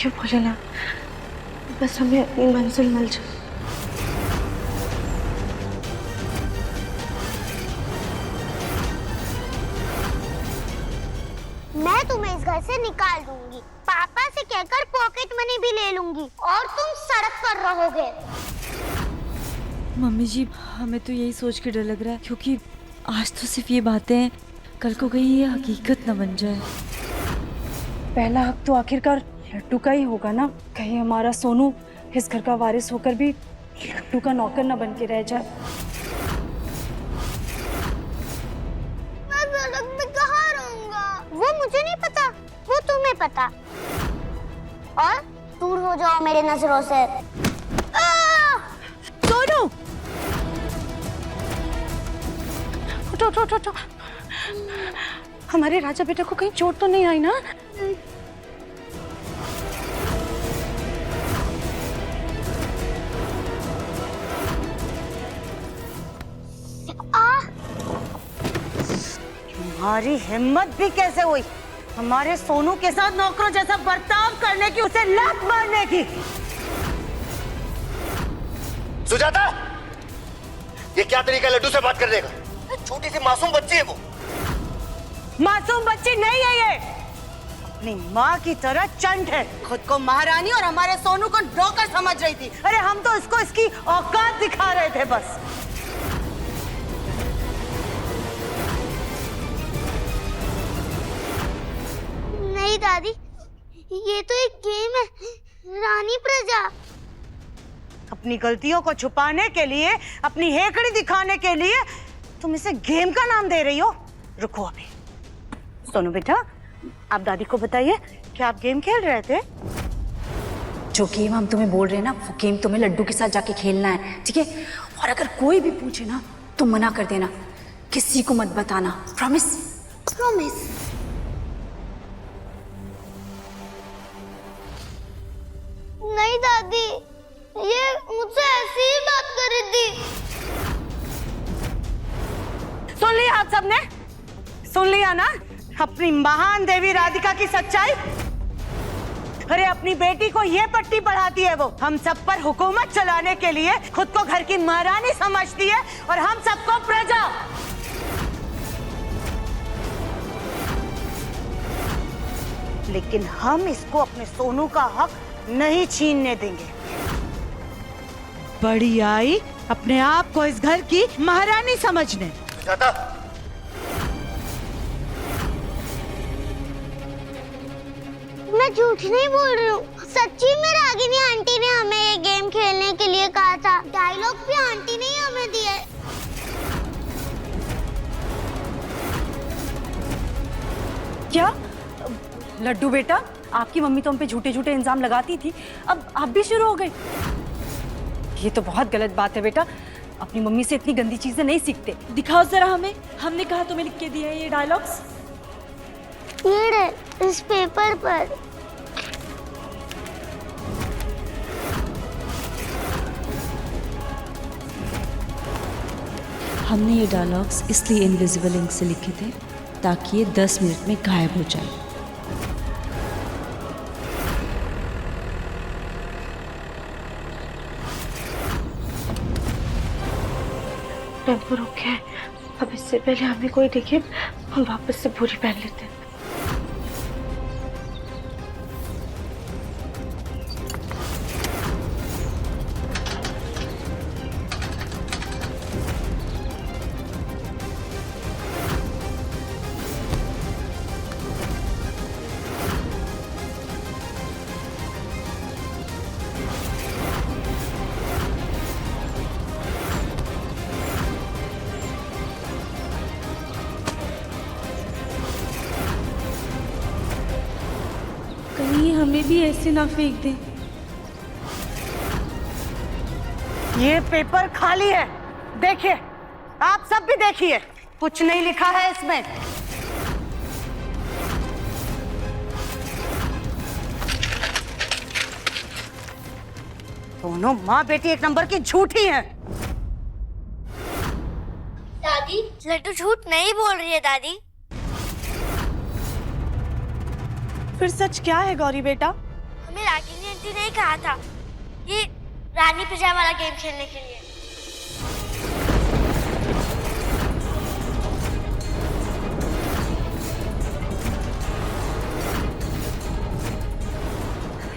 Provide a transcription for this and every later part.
क्यों बोले ना, बस हमें अपनी मंजिल मिल जाए। मैं तुम्हें इस घर से निकाल दूंगी, पापा से कहकर पॉकेट मनी भी ले लूंगी और तुम सड़क पर रहोगे। मम्मी जी, हमें तो यही सोच के डर लग रहा है, क्योंकि आज तो सिर्फ ये बातें हैं, कल को कहीं ये हकीकत न बन जाए। पहला हक तो आखिरकार लड्डू का ही होगा ना। कहीं हमारा सोनू इस घर का वारिस होकर भी लड्डू का नौकर न बन के रह जाए। मैं सड़क पे कहाँ रहूंगा? वो मुझे नहीं पता, वो तुम्हें पता। और दूर हो जाओ मेरे नजरों से। सोनू, उठो उठो उठो उठो। हमारे राजा बेटा को कहीं चोट तो नहीं आई ना? तुम्हारी हिम्मत भी कैसे हुई हमारे सोनू के साथ नौकरों जैसा बर्ताव करने की, उसे लात मारने की? सुजाता, ये क्या तरीका है लड्डू से बात करने का? छोटी सी मासूम बच्ची है वो। मासूम बच्ची नहीं है ये, अपनी माँ की तरह चंट है। खुद को महारानी और हमारे सोनू को नौकर समझ रही थी। अरे हम तो इसको इसकी औकात दिखा रहे थे बस। नहीं दादी, ये तो एक गेम है, रानी प्रजा। अपनी गलतियों को छुपाने के लिए, अपनी हेकड़ी दिखाने के लिए तुम इसे गेम का नाम दे रही हो। रुको अभी। सोनू बेटा, आप दादी को बताइए कि आप गेम खेल रहे थे। जो गेम हम तुम्हें बोल रहे हैं ना, वो गेम तुम्हें लड्डू के साथ जाके खेलना है, ठीक है? और अगर कोई भी पूछे ना तो मना कर देना, किसी को मत बताना। प्रॉमिस? प्रॉमिस। नहीं दादी, ये मुझसे ऐसी ही बात कर रही थी। सुन लिया आप सबने? सुन लिया ना अपनी महान देवी राधिका की सच्चाई? अरे अपनी बेटी को ये पट्टी पढ़ाती है वो, हम सब पर हुकूमत चलाने के लिए खुद को घर की महारानी समझती है और हम सबको प्रजा। लेकिन हम इसको अपने सोनू का हक नहीं छीनने देंगे। बड़ी आई अपने आप को इस घर की महारानी समझने। सुजाता, मैं झूठ नहीं बोल रही हूँ, सच्ची में रागिनी आंटी ने हमें ये गेम खेलने के लिए कहा था। डायलॉग भी आंटी ने ही हमें दिए। क्या लड्डू बेटा, आपकी मम्मी तो हम पे झूठे झूठे इल्जाम लगाती थी, अब आप भी शुरू हो गए? ये तो बहुत गलत बात है बेटा, अपनी मम्मी से इतनी गंदी चीजें नहीं सीखते। दिखाओ जरा हमें, हमने कहा तुम्हें लिख के दिया है ये डायलॉग्स। ये रहे, इस पेपर पर। हमने ये डायलॉग्स इसलिए इनविजिबल इंक से लिखे थे ताकि ये 10 मिनट में गायब हो जाए। टेम्पो रुक गया है, अब इससे पहले हमें कोई देखे हम वापस से पूरी पहन लेते हैं। कहीं हमें भी ऐसे ना फेंक दे। ये पेपर खाली है, देखिए, आप सब भी देखिए, कुछ नहीं लिखा है इसमें। दोनों माँ बेटी एक नंबर की झूठी हैं। दादी, लड्डू झूठ नहीं बोल रही है दादी। फिर सच क्या है गौरी बेटा? हमें रागिनी आंटी ने ही कहा था कि रानी पिज्जा वाला गेम खेलने के लिए।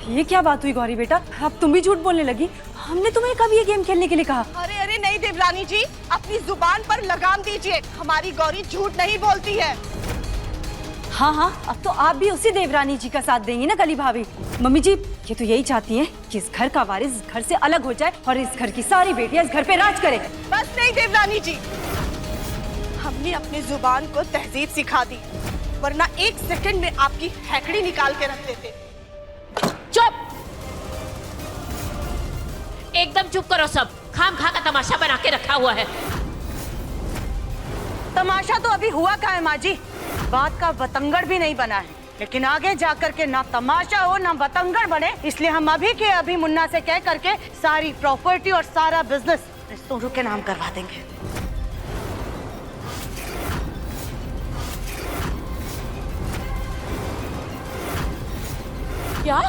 ये क्या बात हुई गौरी बेटा, अब तुम भी झूठ बोलने लगी। हमने तुम्हें कब ये गेम खेलने के लिए कहा? अरे अरे नहीं देवरानी जी, अपनी जुबान पर लगाम दीजिए। हमारी गौरी झूठ नहीं बोलती है। हाँ हाँ, अब तो आप भी उसी देवरानी जी का साथ देंगी ना कली भाभी। मम्मी जी, ये तो यही चाहती हैं कि इस घर का वारिस इस घर से अलग हो जाए और इस घर की सारी बेटियां इस घर पे राज करें। बस नहीं देवरानी जी, हमने अपनी जुबान को तहजीब सिखा दी, वरना 1 सेकंड में आपकी हैकड़ी निकाल के रख देते। चुप, एकदम चुप करो सब। खाम खा का तमाशा बना के रखा हुआ है। तमाशा तो अभी हुआ का है माँ जी, बात का बतंगड़ भी नहीं बना है। लेकिन आगे जाकर के ना तमाशा हो ना बतंगड़ बने, इसलिए हम अभी के अभी मुन्ना से कह करके सारी प्रॉपर्टी और सारा बिजनेस सोनू के नाम करवा देंगे। क्या?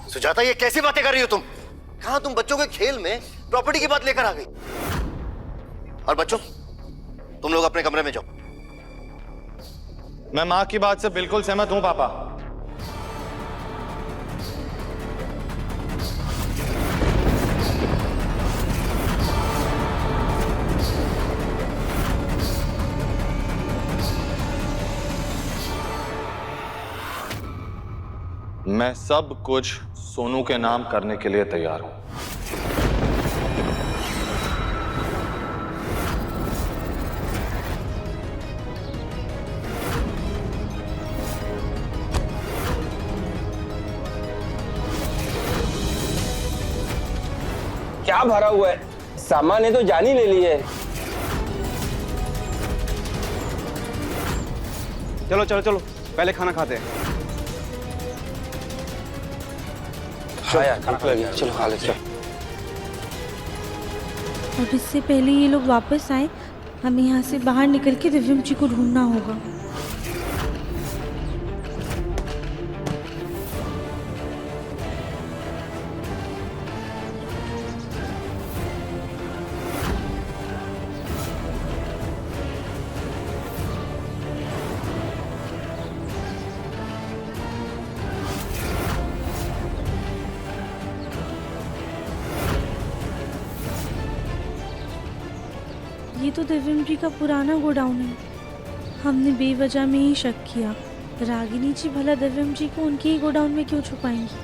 सुजाता, ये कैसी बातें कर रही हो तुम? कहाँ तुम बच्चों के खेल में प्रॉपर्टी की बात लेकर आ गई? और बच्चों, तुम लोग अपने कमरे में जाओ। मैं माँ की बात से बिल्कुल सहमत हूँ पापा। मैं सब कुछ सोनू के नाम करने के लिए तैयार हूं। क्या भरा हुआ है? सामान ने तो जान ही ले ली है। चलो चलो चलो, पहले खाना खाते हैं। हाँ यार, भूख लगी है, चलो खा लेते हैं। और इससे पहले ये लोग वापस आए, हमें यहाँ से बाहर निकल के दिव्यम जी को ढूंढना होगा। ये तो दिव्यम जी का पुराना गोडाउन है। हमने बेवजह में ही शक किया। रागिनी जी भला दिव्यम जी को उनके ही गोडाउन में क्यों छुपाएंगी?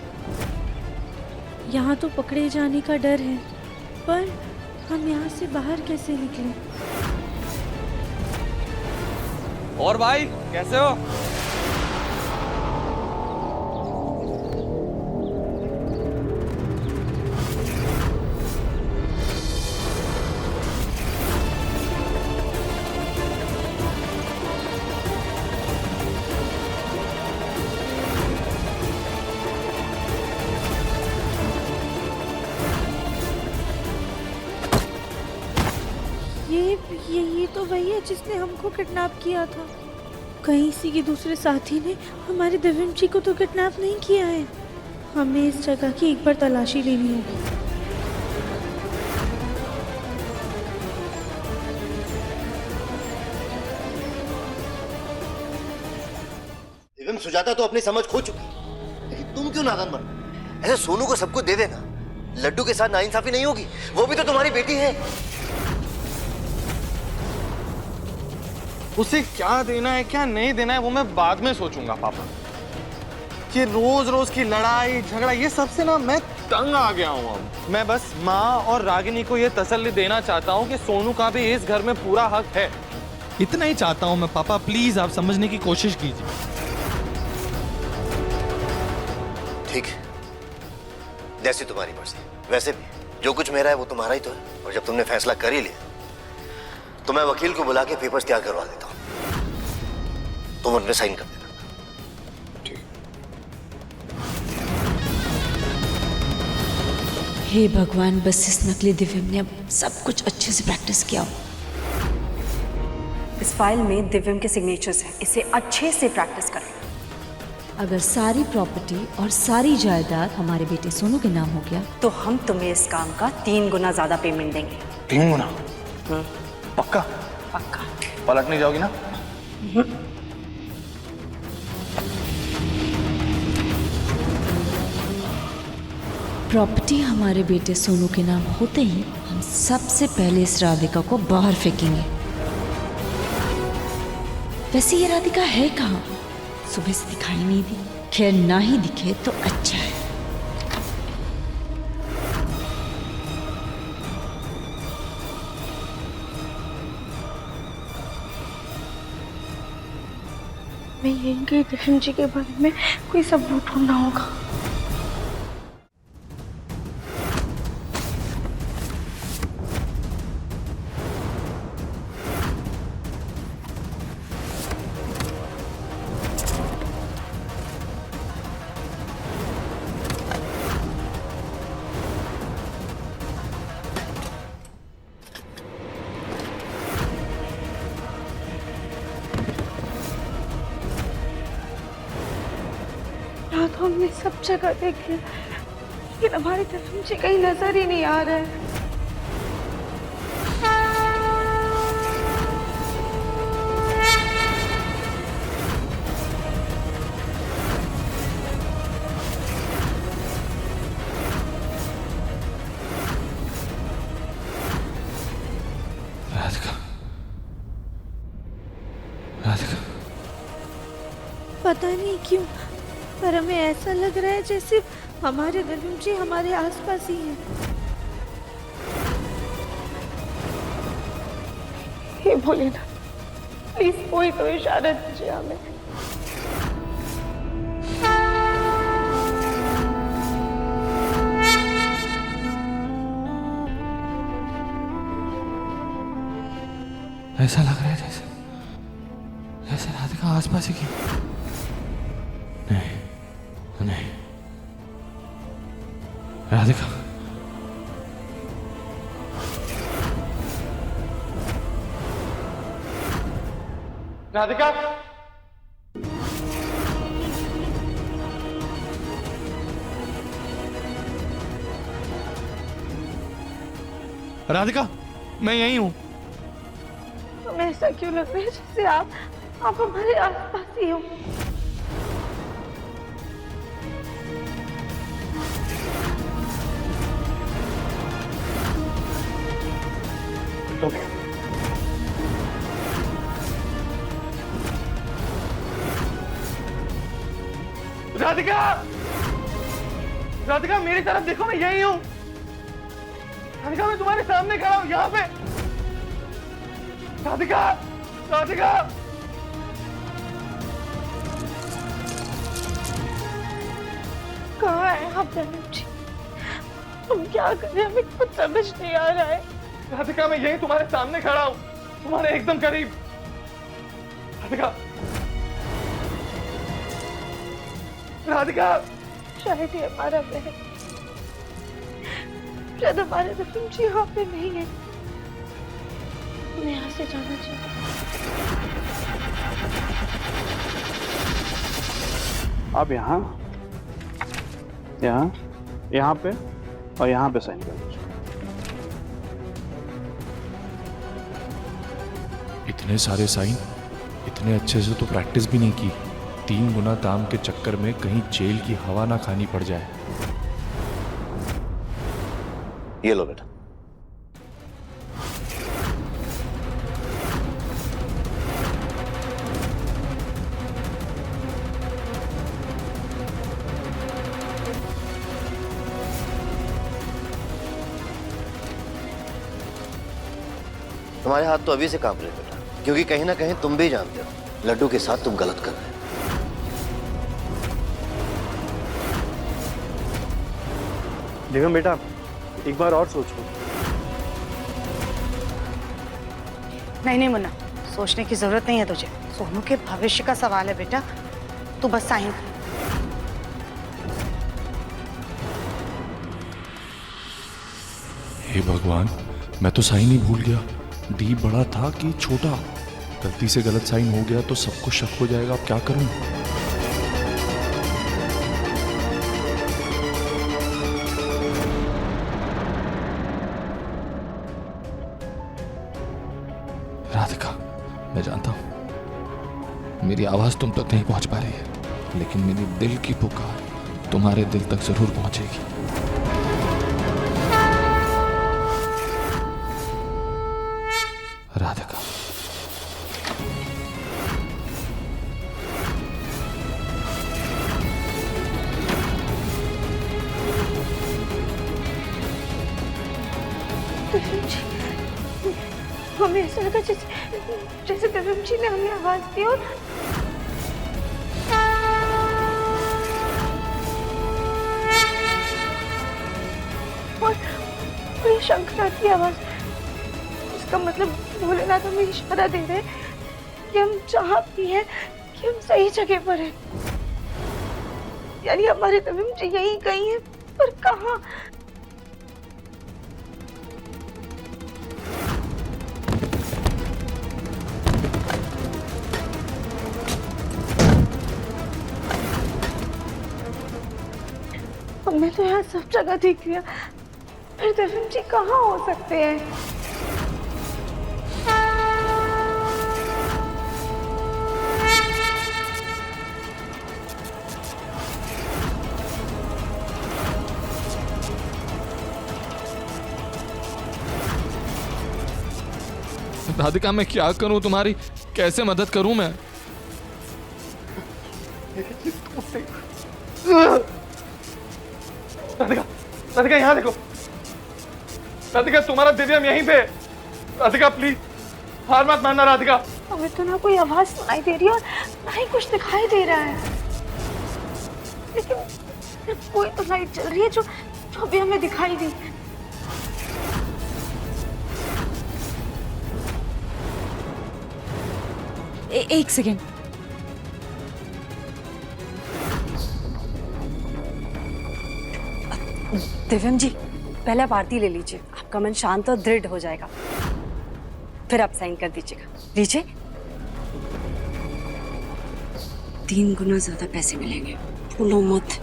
यहाँ तो पकड़े जाने का डर है, पर हम यहाँ से बाहर कैसे निकलें? और भाई कैसे हो? ये तो वही है जिसने हमको किडनैप किया था। कहीं किसी दूसरे साथी ने हमारे दिव्यम जी को तो किडनैप नहीं किया है। हमें इस जगह की एक बार तलाशी लेनी होगी। एवं सुजाता तो अपनी समझ खो चुकी, लेकिन तुम क्यों नादान बन? ऐसे सोनू को सब कुछ दे देना, लड्डू के साथ नाइंसाफी नहीं होगी। वो भी तो तुम्हारी बेटी है। उसे क्या देना है क्या नहीं देना है वो मैं बाद में सोचूंगा पापा। ये रोज रोज की लड़ाई झगड़ा, ये सबसे ना मैं तंग आ गया हूँ। अब मैं बस माँ और रागिनी को ये तसल्ली देना चाहता हूँ कि सोनू का भी इस घर में पूरा हक है। इतना ही चाहता हूँ मैं पापा, प्लीज आप समझने की कोशिश कीजिए। ठीक है, जैसी तुम्हारी मर्जी। वैसे भी जो कुछ मेरा है वो तुम्हारा ही तो है। और जब तुमने फैसला कर ही लिया तो मैं वकील को बुला के पेपर्स तैयार करवा देता हूँ। तुम उनमें साइन कर देना। हे भगवान, बस इस नकली दिव्यम ने अब सब कुछ अच्छे से प्रैक्टिस किया हो। इस फाइल में दिव्यम के सिग्नेचर्स हैं, इसे अच्छे से प्रैक्टिस करें। अगर सारी प्रॉपर्टी और सारी जायदाद हमारे बेटे सोनू के नाम हो गया तो हम तुम्हें इस काम का 3 गुना ज्यादा पेमेंट देंगे। 3 गुना? पक्का? पक्का। पलट नहीं जाओगी ना? प्रॉपर्टी हमारे बेटे सोनू के नाम होते ही हम सबसे पहले इस राधिका को बाहर फेंकेंगे। वैसे ये राधिका है कहाँ? सुबह से दिखाई नहीं दी। खैर ना ही दिखे तो अच्छा है। मैं यहीं गई दर्शन जी के बारे में कोई सबूत ढूंढना होगा। तो हमने सब जगह देख लिया, लेकिन हमारी तरफ मुझे कहीं नजर ही नहीं आ रहा है। राधिका, राधिका, पता नहीं क्यों पर हमें ऐसा लग रहा है जैसे हमारे दर्शन जी हमारे आसपास ही हैं। ये बोले ना, प्लीज कोई तो इशारा दीजिए हमें। ऐसा लग रहा है जैसे राधिका आसपास ही की। नहीं, राधिका, राधिका, राधिका, मैं यही हूँ। हमें ऐसा क्यों लग रहा है जैसे आप हमारे आसपास ही हो। राधिका, राधिका मेरी तरफ देखो, मैं यही हूँ। राधिका मैं तुम्हारे सामने खड़ा हूँ यहाँ पे। राधिका, राधिका, कहाँ है आप दर्शन जी? हम क्या करें, हमें कुछ समझ नहीं आ रहा है। राधिका मैं यही तुम्हारे सामने खड़ा हूँ, तुम्हारे एकदम करीब। राधिका, राधिका, शायद ये हमारा बहन, शायद हमारे दर्शन जी यहाँ पे नहीं है। हमें यहाँ से जाना चाहिए। अब यहाँ पे और यहाँ पे साइन कर दीजिए। इतने सारे साइन, इतने अच्छे से तो प्रैक्टिस भी नहीं की। 3 गुना दाम के चक्कर में कहीं जेल की हवा ना खानी पड़ जाए। ये लो बेटा। तुम्हारे हाथ तो अभी से कांप रहे बेटा, क्योंकि कहीं ना कहीं तुम भी जानते हो लड्डू के साथ तुम गलत कर रहे हो। निगम बेटा, एक बार और सोचो। नहीं मुन्ना, सोचने की जरूरत नहीं है तुझे। सोनू के भविष्य का सवाल है बेटा, तू बस साइन कर। हे भगवान, मैं तो साइन ही भूल गया। डी बड़ा था कि छोटा? गलती से गलत साइन हो गया तो सबको शक हो जाएगा। अब क्या करूं? राधिका, मैं जानता हूं मेरी आवाज तुम तक नहीं पहुंच पा रही है, लेकिन मेरी दिल की पुकार तुम्हारे दिल तक जरूर पहुंचेगी। राधिका, हमें ऐसा लगा जैसे दिव्यम जी ने हमें आवाज दी और ये शंकरा की आवाज। इसका मतलब भोलेनाथ हमें इशारा दे रहे हैं कि हम जहाँ भी हैं कि हम सही जगह पर हैं। यानी हमारे दिव्यम जी यहीं कहीं हैं, पर कहाँ? हमने तो यहाँ सब जगह देख लिया, फिर दिव्यम जी कहाँ हो सकते हैं? राधिका, मैं क्या करूं तुम्हारी? कैसे मदद करूं मैं? राधिका, राधिका यहाँ देखो। राधिका, तुम्हारा दिव्यम यहीं पे। राधिका प्लीज, हार मत मानना राधिका। हमें तो ना कोई आवाज सुनाई दे रही है और ना ही कुछ दिखाई दे रहा है, लेकिन सिर्फ कोई तो लाइट जल रही है जो अभी हमें दिखाई दी। एक सेकेंड। दिव्यम जी, पहले आप आरती ले लीजिए, आपका मन शांत और दृढ़ हो जाएगा। फिर आप साइन कर दीजिएगा। लीजिए। 3 गुना ज्यादा पैसे मिलेंगे, भूलो मत।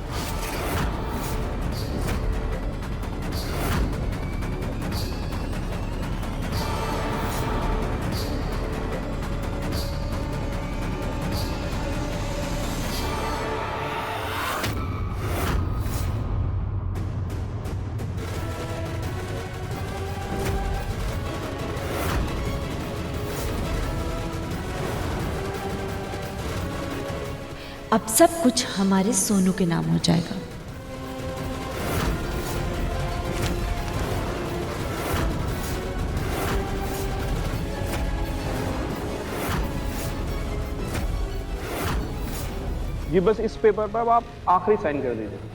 अब सब कुछ हमारे सोनू के नाम हो जाएगा। ये बस इस पेपर पर आप आखिरी साइन कर दीजिए।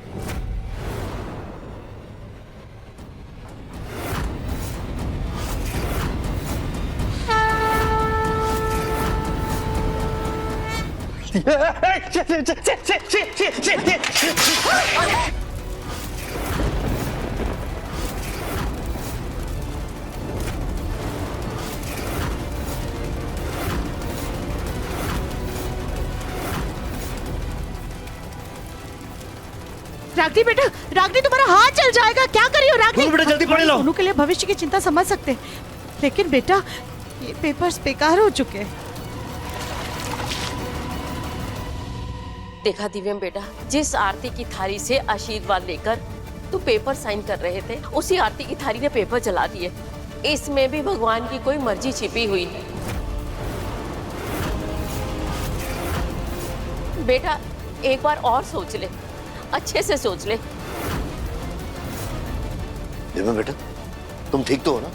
रागनी बेटा, रागनी तुम्हारा हाथ चल जाएगा। क्या करियो रागनी? बेटा जल्दी पढ़ लो। सोनू के लिए भविष्य की चिंता समझ सकते हैं, लेकिन बेटा ये पेपर्स बेकार हो चुके हैं। देखा दिव्यम बेटा, जिस आरती की थाली से आशीर्वाद लेकर तू पेपर साइन कर रहे थे, उसी आरती की थाली ने पेपर जला दिए। इसमें भी भगवान की कोई मर्जी छिपी हुई है। बेटा एक बार और सोच ले, अच्छे से सोच ले। दिव्यम बेटा, तुम ठीक तो हो ना?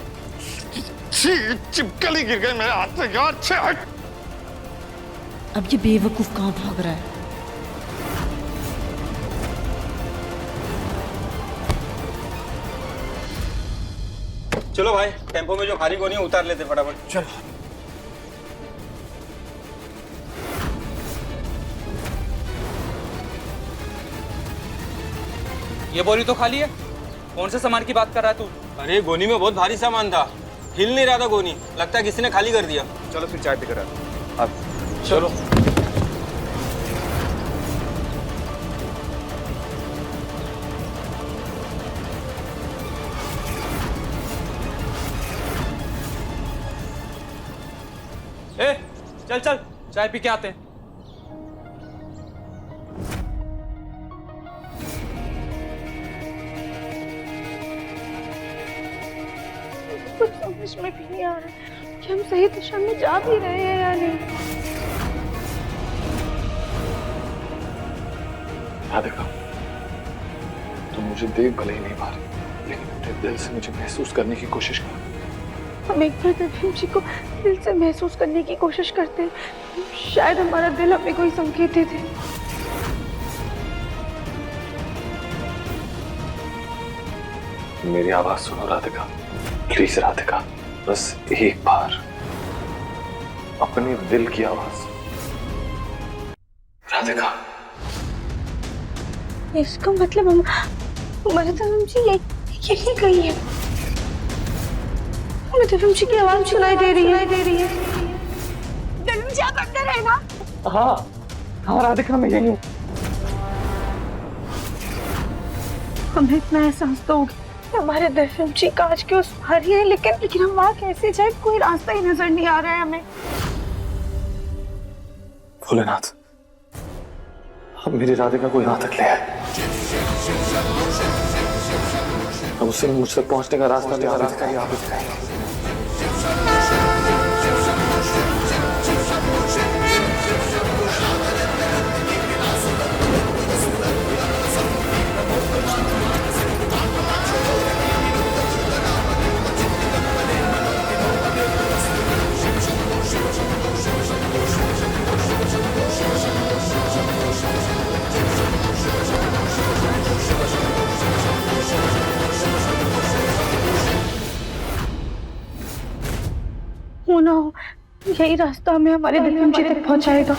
चिपकली गिर गई मेरे हाथ से यार। अब ये बेवकूफ कहाँ भाग रहा है? चलो भाई, टेम्पो में जो खाली गोनी है उतार लेते फटाफट। चलो। ये बोरी तो खाली है। कौन से सामान की बात कर रहा है तू? अरे गोनी में बहुत भारी सामान था, हिल नहीं रहा था गोनी। लगता है किसी ने खाली कर दिया। चलो फिर चाय पीकर आते हैं। चलो। ए चल चल चाय पी के आते हैं। कुछ समझ में भी नहीं आ रहा कि हम सही दिशा में जा भी रहे हैं या नहीं। राधिका, तुम मुझे देख भले ही नहीं पा रही, लेकिन अपने दिल से मुझे महसूस करने की कोशिश करो। हम एक बार दिव्यम जी को दिल से महसूस करने की कोशिश करते हैं, शायद हमारा दिल हमें कोई संकेत दे दे। मेरी आवाज सुनो राधिका, प्लीज राधिका, बस एक बार अपने दिल की आवाज। राधिका, इसका मतलब हमारे दिव्यम जी यही गई है। हमें दिव्यम जी की आवाज सुनाई दे रही है। दिव्यम जी आप अंदर है ना? हाँ हाँ राधिका, मैं यही हूँ। हमें इतना एहसास तो होगा हमारे दिव्यम जी कांच के उस पार ही है, लेकिन हम वहाँ कैसे जाए? कोई रास्ता ही नजर नहीं आ रहा है हमें। भोलेनाथ, अब मेरी राधिका को यहाँ तक ले आए। अब उसे मुझ तक पहुंचने का रास्ता भी राधिका ही आप ही दिखाएंगे। हो ना हो, यही रास्ता हमें हमारे दिव्यम जी तक पहुंचाएगा।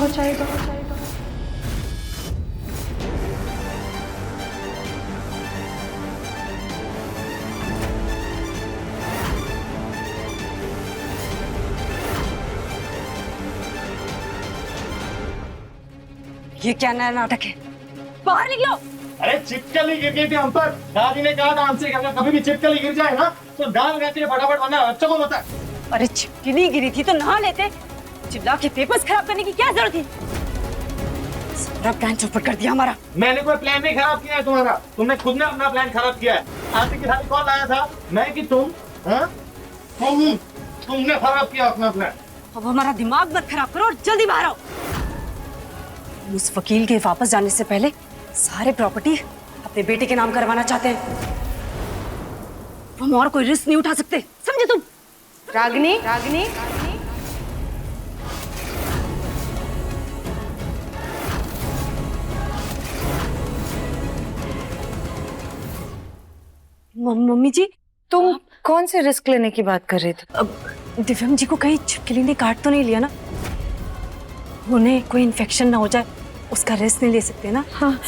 ये क्या नया नाटक है? बाहर निकलो। अरे चिपकली गिर गई थी हम पर। दादी ने कहा था हमसे अगर कभी भी चिपकली गिर जाए ना तो डाल रहती है फटाफट, वरना बच्चों को मत। अरे चिपकली गिरी थी तो नहा लेते, चिल्ला के पेपर्स खराब करने की क्या जरूरत थी? सारा प्लान चौपट कर दिया हमारा। मैंने कोई प्लान नहीं खराब किया है तुम्हारा, तुमने खुद ने अपना प्लान खराब किया है। आरती की थाली कौन लाया था, मैं कि तुम? हाँ? तुमने खराब किया अपना प्लान। अब हमारा दिमाग मत खराब करो और जल्दी बाहर आओ। उस वकील के वापस जाने से पहले सारे प्रॉपर्टी अपने बेटे के नाम करवाना चाहते हैं। हम और कोई रिस्क नहीं उठा सकते, समझे तुम? रागिनी, मम्मी जी, तुम कौन से रिस्क लेने की बात कर रहे थे? अब दिव्यम जी को कहीं छिपकली ने काट तो नहीं लिया ना? उन्हें कोई इन्फेक्शन ना हो जाए, उसका रिस्क नहीं ले सकते ना? हाँ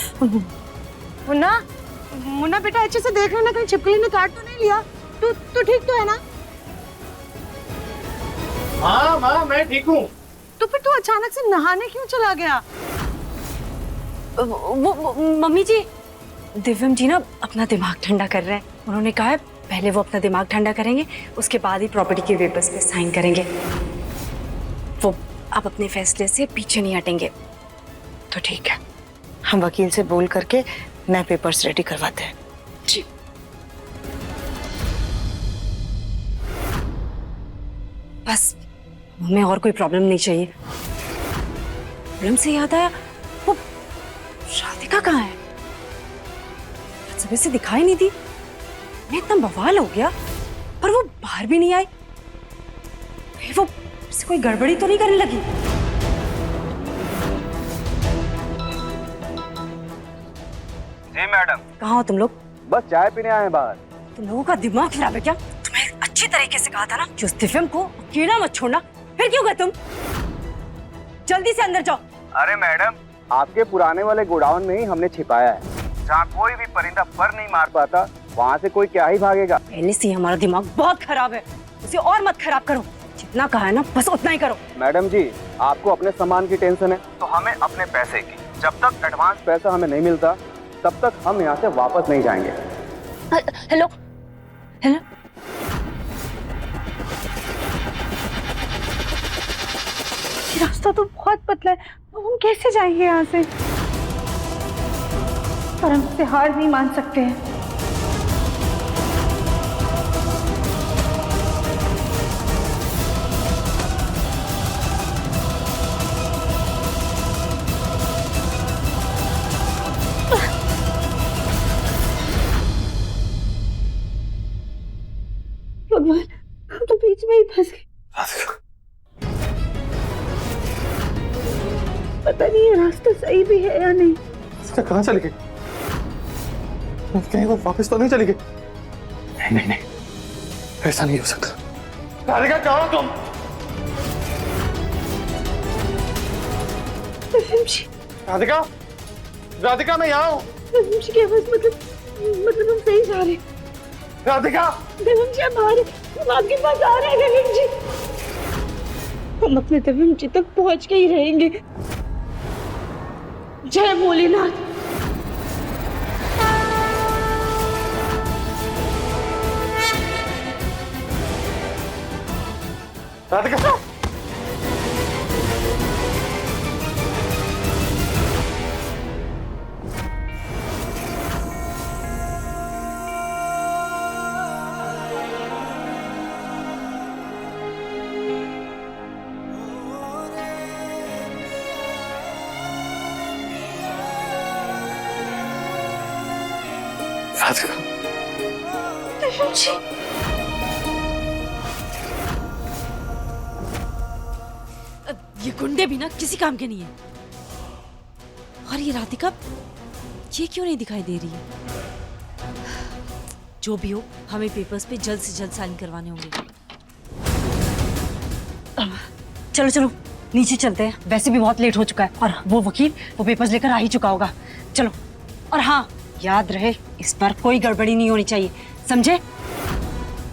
मुन्ना बेटा अच्छे से देख लेना, कहीं छिपकली ने काट तो नहीं लिया। तू ठीक तो है ना? हाँ माँ, मैं ठीक हूँ। तो फिर तू अचानक से नहाने क्यों चला गया? मम्मी जी, दिव्यम जी ना अपना दिमाग ठंडा कर रहे हैं। उन्होंने कहा है पहले वो अपना दिमाग ठंडा करेंगे, उसके बाद ही प्रॉपर्टी के पेपर्स पे साइन करेंगे। वो आप अपने फैसले से पीछे नहीं हटेंगे तो ठीक है। हम वकील से बोल करके नए पेपर्स रेडी करवाते हैं। जी। बस हमें और कोई प्रॉब्लम नहीं चाहिए। प्रॉब्लम से याद आया, वो राधिका कहाँ है? सुबह से दिखाई नहीं दी। मैं इतना बवाल हो गया पर वो बाहर भी नहीं आई। वो से कोई गड़बड़ी तो नहीं करने लगी? जी मैडम। कहाँ हो तुम लोग? बस चाय पीने आए हैं बाहर। तुम लोगों का दिमाग खराब है क्या? तुम्हें अच्छी तरीके से कहा था ना कि उस दिव्यम को अकेला मत छोड़ना, फिर क्यों गए तुम? जल्दी से अंदर जाओ। अरे मैडम, आपके पुराने वाले गोडाउन में ही हमने छिपाया है, जहाँ कोई भी परिंदा पर नहीं मार पाता। वहाँ से कोई क्या ही भागेगा। पहले से हमारा दिमाग बहुत खराब है, उसे और मत खराब करो। जितना कहा है ना बस उतना ही करो। मैडम जी, आपको अपने सामान की टेंशन है तो हमें अपने पैसे की। जब तक एडवांस पैसा हमें नहीं मिलता तब तक हम यहाँ से वापस नहीं जाएंगे। हेलो हेलो, ये रास्ता तो बहुत पतला है, अब हम कैसे जाएंगे यहाँ से? पर हम इससे हार नहीं मान सकते हैं। भगवान, हम तो बीच में ही फंस गए। पता नहीं ये रास्ता सही भी है या नहीं। इसका कहाँ चली गई? कहीं वो वापस तो नहीं चली गई? नहीं, ऐसा नहीं हो सकता। राधिका, कहाँ हो तुम? राधिका, राधिका, मैं यहाँ हूँ। के आवाज मतलब हम सही जा रहे हैं। राधिका, दिव्यम जी हम आपके पास आ रहे हैं। दिव्यम जी, हम अपने दिव्यम जी तक पहुंच के ही रहेंगे। जय भोलेनाथ। राधिका, दिव्यम जी, ये गुंडे भी ना किसी काम के नहीं है। और ये राधिका, ये क्यों नहीं दिखाई दे रही है? जो भी हो, हमें पेपर्स पे जल्द से जल्द साइन करवाने होंगे। चलो चलो नीचे चलते हैं, वैसे भी बहुत लेट हो चुका है और वो वकील वो पेपर्स लेकर आ ही चुका होगा। चलो, और हाँ याद रहे इस बार कोई गड़बड़ी नहीं होनी चाहिए, समझे?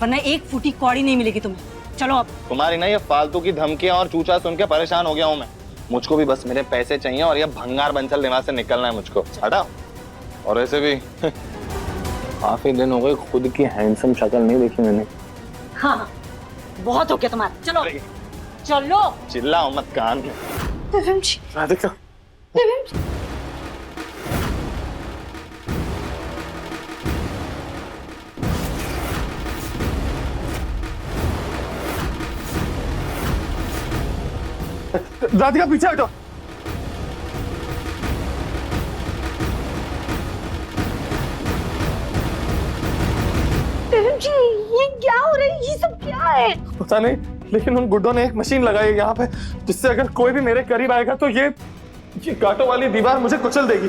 वरना एक फूटी कौड़ी नहीं मिलेगी तुम्हें। चलो अब। तुम्हारी ना ये फालतू की धमकियां और चूचा सुन के परेशान हो गया हूँ मैं। मुझको भी बस मेरे पैसे चाहिए और ये भंगार बंचल दिमाग से निकलना है मुझको। हटाओ। और ऐसे भी काफी दिन हो गए खुद की हैंडसम शक्ल नहीं देखी मैंने। हाँ बहुत हो गया तुम्हारा, चलो चलो। चिल्लाओ मत कान में। दिव्यम जी, राधिका, दिव्यम जी। राधिका पीछे हटो। दिव्यम जी, ये क्या हो रहा है? ये सब क्या है? पता नहीं, लेकिन उन गुड्डों ने एक मशीन लगाई है यहाँ पे जिससे अगर कोई भी मेरे करीब आएगा तो ये कांटों वाली दीवार मुझे कुचल देगी।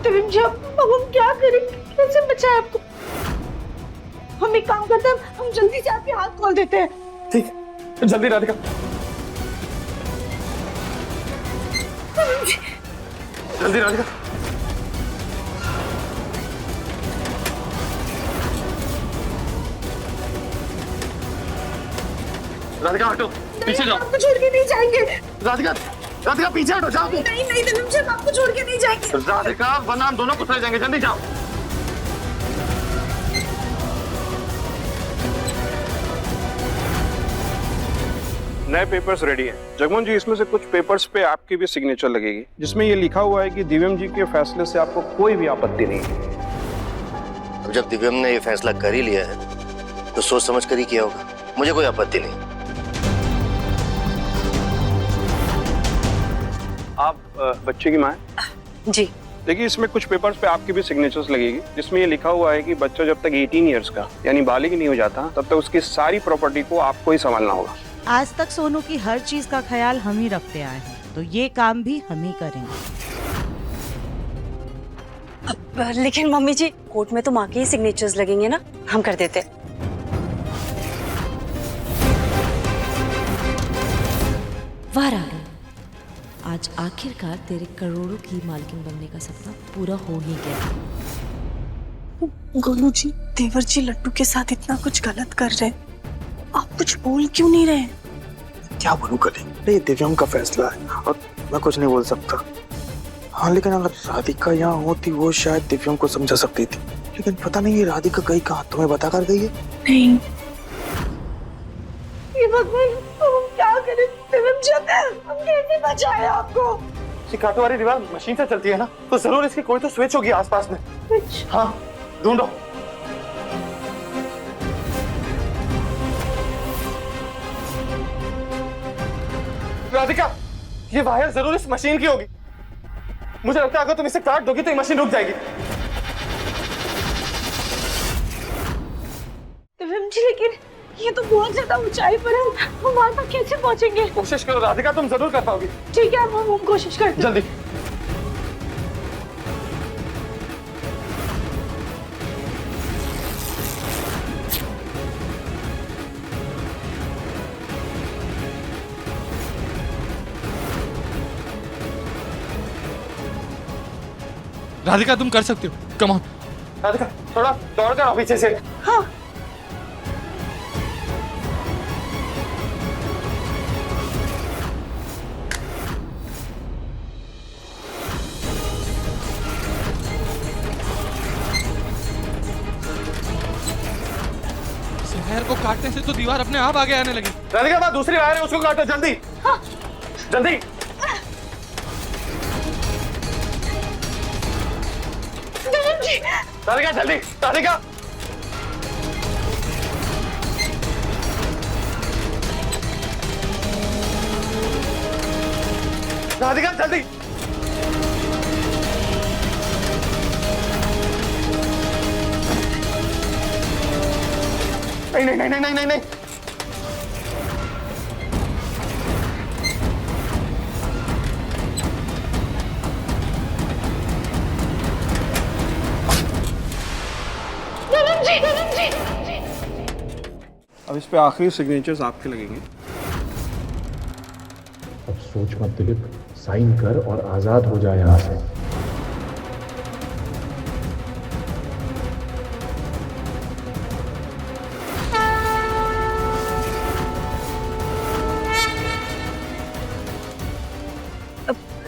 दिव्यम जी, अब हम क्या करें? कैसे बचाएं आपको? हम एक काम करते हैं, हम जल्दी से आपके हाथ खोल देते हैं। ठीक, जल्दी राधिका। जल्दी राधिका। राधिका हटो, पीछे जाओ। आपको छोड़ के नहीं जाएंगे। राधिका, राधिका पीछे हटो, जाओ। नहीं नहीं दिव्यम जी, हम आपको छोड़ के नहीं जाएंगे। राधिका, वरना हम दोनों कुचल जाएंगे, जल्दी जाओ। नए पेपर्स रेडी हैं। जगमोहन जी, इसमें से कुछ पेपर्स पे आपकी भी सिग्नेचर लगेगी, जिसमें ये लिखा हुआ है कि दिव्यम जी के फैसले से आपको कोई भी आपत्ति नहीं है। अब जब दिव्यम ने ये फैसला कर ही लिया है तो सोच समझ कर ही किया होगा, मुझे कोई आपत्ति नहीं। आप बच्चे की मां हैं? जी। देखिए, इसमें कुछ पेपर्स पे आपकी भी सिग्नेचर्स लगेगी, जिसमें ये लिखा हुआ है कि बच्चा जब तक 18 ईयर्स का यानी बालिग नहीं हो जाता तब तक उसकी सारी प्रॉपर्टी को आपको ही संभालना होगा। आज तक सोनू की हर चीज का ख्याल हम ही रखते आए हैं, तो ये काम भी हम ही करेंगे। लेकिन मम्मी जी, कोर्ट में तो माँ के ही सिग्नेचर्स लगेंगे ना, हम कर देते। वाह राघव, आज आखिरकार तेरे करोड़ों की मालकिन बनने का सपना पूरा हो ही गया। गोलू जी, देवर जी लड्डू के साथ इतना कुछ गलत कर रहे हैं, आप कुछ बोल क्यों नहीं रहे? क्या बोलूं कली? ये दिव्यम का फैसला है और मैं कुछ नहीं बोल सकता। हाँ, लेकिन अगर राधिका यहाँ होती वो शायद दिव्यम को समझा सकती थी, लेकिन पता नहीं ये राधिका गई कहाँ, तुम्हें बता कर गई है? नहीं, ये भगवान हम क्या करें? हम कैसे बचाए आपको? कांटों वाली दीवार मशीन से चलती है ना, तो जरूर इसकी कोई तो स्विच होगी आसपास में। हाँ, ढूंढो। राधिका, ये वायर जरूर इस मशीन की होगी। मुझे लगता है अगर तुम इसे काट दोगी तो ये मशीन रुक जाएगी। जी लेकिन ये तो बहुत ज्यादा ऊंचाई पर है, हम वहां तक कैसे पहुंचेंगे? कोशिश करो राधिका, तुम जरूर कर पाओगी। ठीक है, हम कोशिश करते हैं। जल्दी। राधिका तुम कर सकती हो, कम ऑन। राधिका थोड़ा दौड़ कर पीछे से। हाँ। वायर को काटने से तो दीवार अपने आप आगे आने लगी। राधिका बात दूसरी वायर है, उसको काटो जल्दी। हाँ। जल्दी। राधिका जल्दी, राधिका। राधिका जल्दी। नहीं नहीं नहीं नहीं नहीं नहीं। अब इस पे आखिरी सिग्नेचर्स आपके लगेंगे। अब सोच मत दिलीप, साइन कर और आजाद हो जाए यहां से।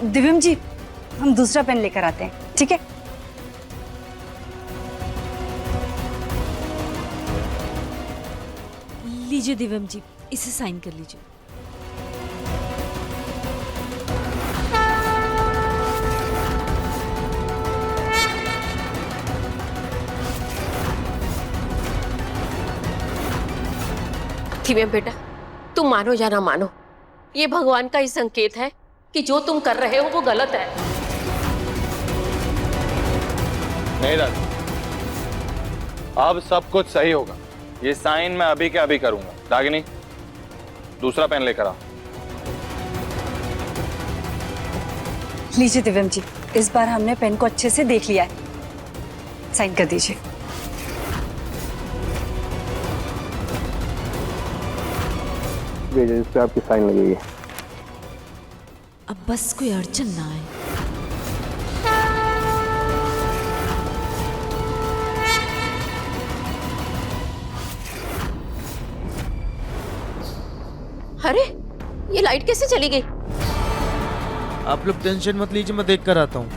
दिव्यम जी, हम दूसरा पेन लेकर आते हैं, ठीक है? लीजिए दिव्यम जी, इसे साइन कर लीजिए। दिव्यम बेटा, तुम मानो या ना मानो, ये भगवान का ही संकेत है कि जो तुम कर रहे हो वो गलत है। नहीं दादी, अब सब कुछ सही होगा। ये साइन मैं अभी के अभी करूंगा। रागिनी, दूसरा पेन लेकर आ। लीजिए दिव्यम जी, इस बार हमने पेन को अच्छे से देख लिया है, साइन कर दीजिए। इस पे आपकी साइन लगेगी। अब बस कोई अड़चन ना आए। अरे, ये लाइट कैसे चली गई? आप लोग टेंशन मत लीजिए, मैं देख कर आता हूँ।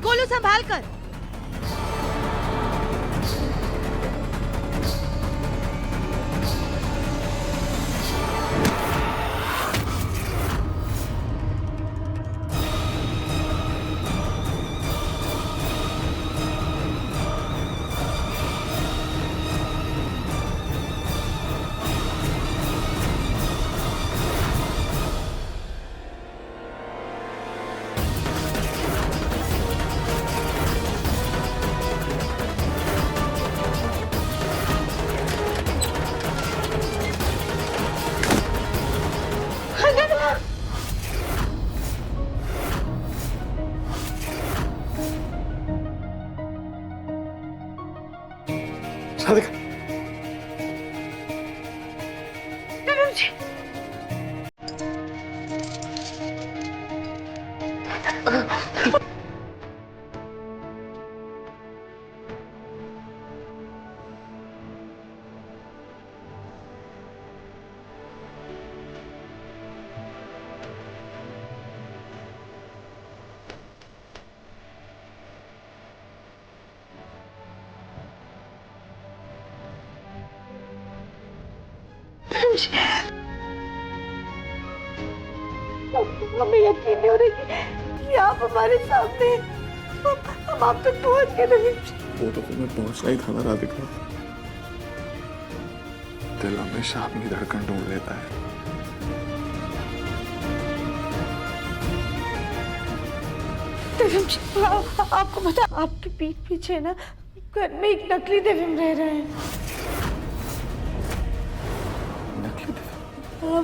गोलू संभाल कर। राधिका, जी, हमें यकीन नहीं हो रहा कि आप हमारे सामने हैं। हम आप तक पहुंच गए देवीम जी। वो तो मैं पहुंचना ही था ना राधिका। दिल हमेशा अपनी धड़कन ढूंढ लेता है। देवीम जी, आपको पता, आपके पीठ पीछे ना घर में एक नकली देवीम रह रहे हैं।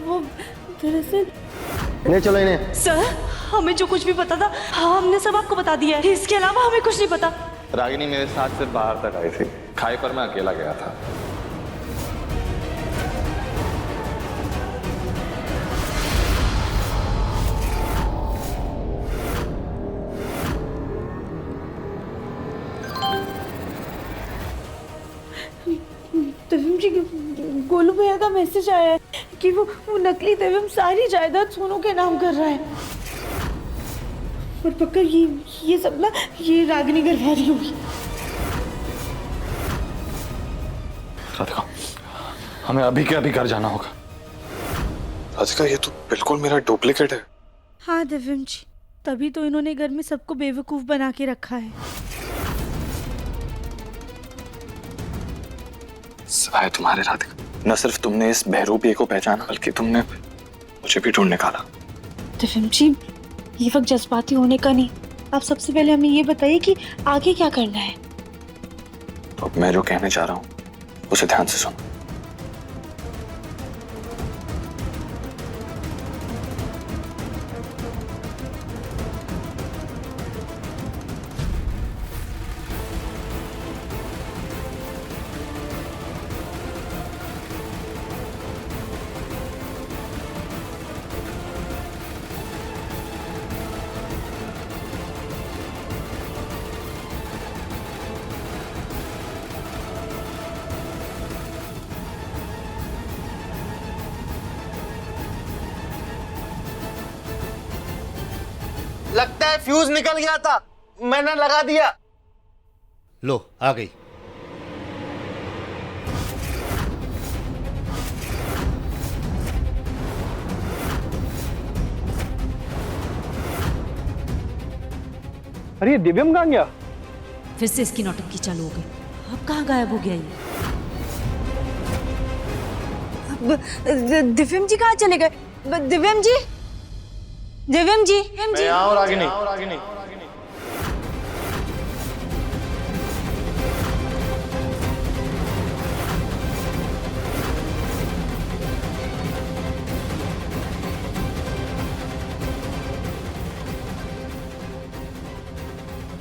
वो दरअसल ले चलो इन्हें। सर, हमें जो कुछ भी पता था हमने सब आपको बता दिया है। इसके अलावा हमें कुछ नहीं पता। रागिनी मेरे साथ सिर्फ बाहर तक आई थी, खाई पर मैं अकेला गया था। देवीम जी, गोलू भैया का मैसेज आया है कि वो नकली देवीम सारी जायदाद सोनू के नाम कर रहा है। और पक्का ये सब ना ये रागिनी घर रही होगी। राधिका, हमें अभी के अभी घर जाना होगा। राधिका, ये तो बिल्कुल मेरा डुप्लीकेट है। हाँ देवीम जी, तभी तो इन्होंने घर में सबको बेवकूफ बना के रखा है। सिवाय तुम्हारे राधिका, न सिर्फ तुमने इस बहरूपिये को पहचाना बल्कि तुमने मुझे भी ढूंढ निकाला। देवीम जी, ये वक्त जज्बाती होने का नहीं। आप सबसे पहले हमें ये बताइए कि आगे क्या करना है। तो अब मैं जो कहने जा रहा हूँ उसे ध्यान से सुनो। लगता है फ्यूज निकल गया था, मैंने लगा दिया। लो आ गई। अरे ये दिव्यम कहाँ गया? फिर से इसकी नौटंकी चालू हो गई। अब कहाँ गायब हो गया ये? दिव्यम जी कहाँ चले गए? दिव्यम जी, दिव्यम जी, मैं यहाँ हूँ रागिनी।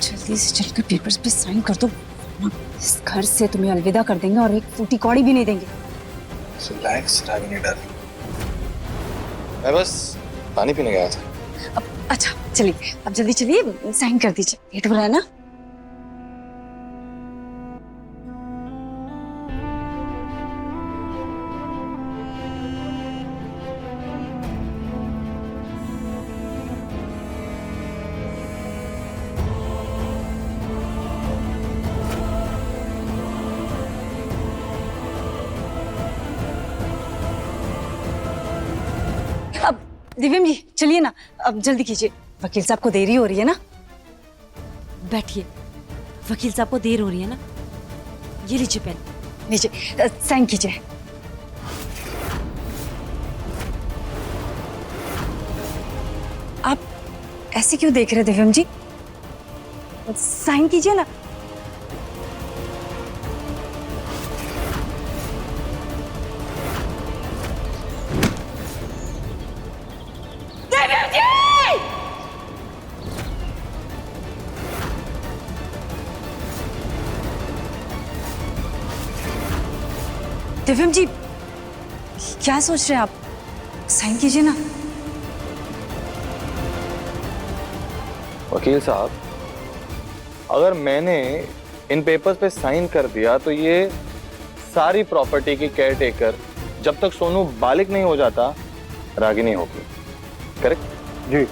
जल्दी से चलकर पेपर्स पे साइन कर दो। इस घर से तुम्हें अलविदा कर देंगे और एक फूटी कौड़ी भी नहीं देंगे। रिलैक्स रागिनी डार्लिंग, मैं बस पानी पीने गया था। अब अच्छा चलिए, अब जल्दी चलिए, साइन कर दीजिए, लेट हो रहा है ना। अब दिव्यम जी चलिए ना, अब जल्दी कीजिए, वकील साहब को देरी हो रही है ना। बैठिए, वकील साहब को देर हो रही है ना। ये लीजिए पेन, लीजिए, साइन कीजिए। आप ऐसे क्यों देख रहे हैं दिव्यम जी? साइन कीजिए ना। दिव्यम जी क्या सोच रहे हैं आप? साइन कीजिए ना। वकील साहब, अगर मैंने इन पेपर्स पे साइन कर दिया तो ये सारी प्रॉपर्टी की केयरटेकर जब तक सोनू बालिग नहीं हो जाता रागिनी होगी, करेक्ट? जी।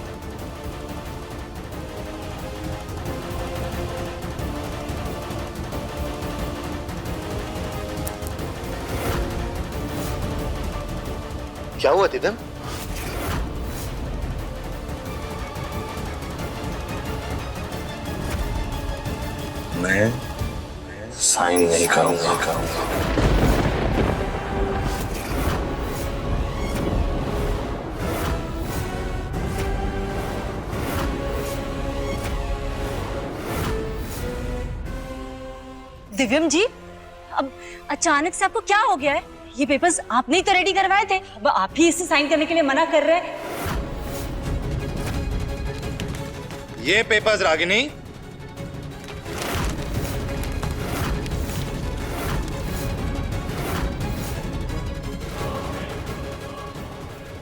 क्या हुआ दिव्यम? मैं साइन नहीं करूंगा। दिव्यम जी, अब अचानक से आपको क्या हो गया है? ये पेपर्स आपने ही तो रेडी करवाए थे, अब आप ही इसे साइन करने के लिए मना कर रहे हैं। ये पेपर्स रागिनी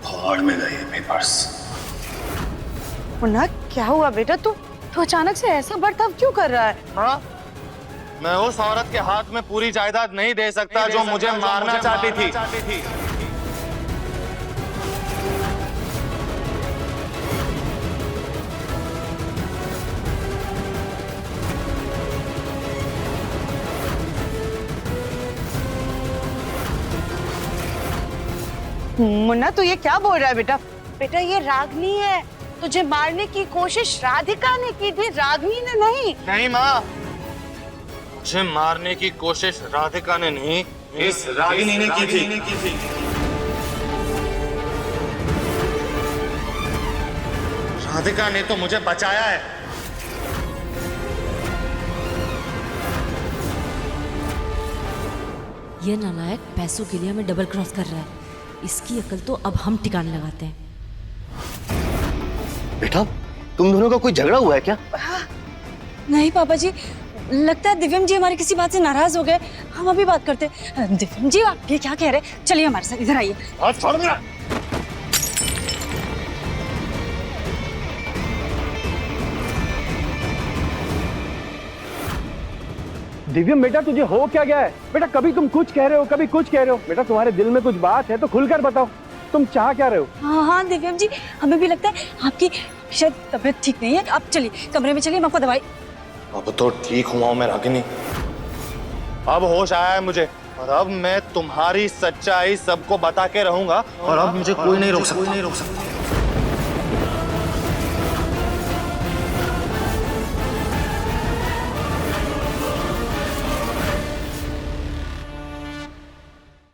भाड़ में गए पेपर्स। मुन्ना, क्या हुआ बेटा? तू अचानक से ऐसा बर्ताव क्यों कर रहा है? हाँ, मैं उस औरत के हाथ में पूरी जायदाद नहीं दे सकता जो मुझे मारना चाहती थी। मुन्ना, तू ये क्या बोल रहा है बेटा? बेटा, ये रागनी है। तुझे मारने की कोशिश राधिका ने की थी, रागनी ने नहीं। नहीं माँ, मुझे मारने की कोशिश राधिका ने नहीं, इस रागिनी ने की थी। राधिका ने तो मुझे बचाया है। ये नालायक पैसों के लिए हमें डबल क्रॉस कर रहा है। इसकी अकल तो अब हम ठिकाने लगाते हैं। बेटा, तुम दोनों का कोई झगड़ा हुआ है क्या? नहीं पापा जी, लगता है दिव्यम जी हमारी किसी बात से नाराज हो गए। हम अभी बात करते हैं। दिव्यम जी, आप ये क्या कह रहे हैं? चलिए हमारे साथ, इधर आइए। छोड़ मेरा। दिव्यम बेटा, तुझे हो क्या गया है? बेटा, कभी तुम कुछ कह रहे हो, कभी कुछ कह रहे हो। बेटा, तुम्हारे दिल में कुछ बात है तो खुलकर बताओ, तुम चाह क्या रहे हो? हाँ दिव्यम जी, हमें भी लगता है आपकी शायद तबीयत ठीक नहीं है। आप चलिए कमरे में, चलिए हम आपको दवाई। अब तो ठीक हुआ हूं मैं रागिनी, अब होश आया है मुझे, और अब मैं तुम्हारी सच्चाई सबको बता के रहूंगा, और अब मुझे कोई नहीं रोक सकता।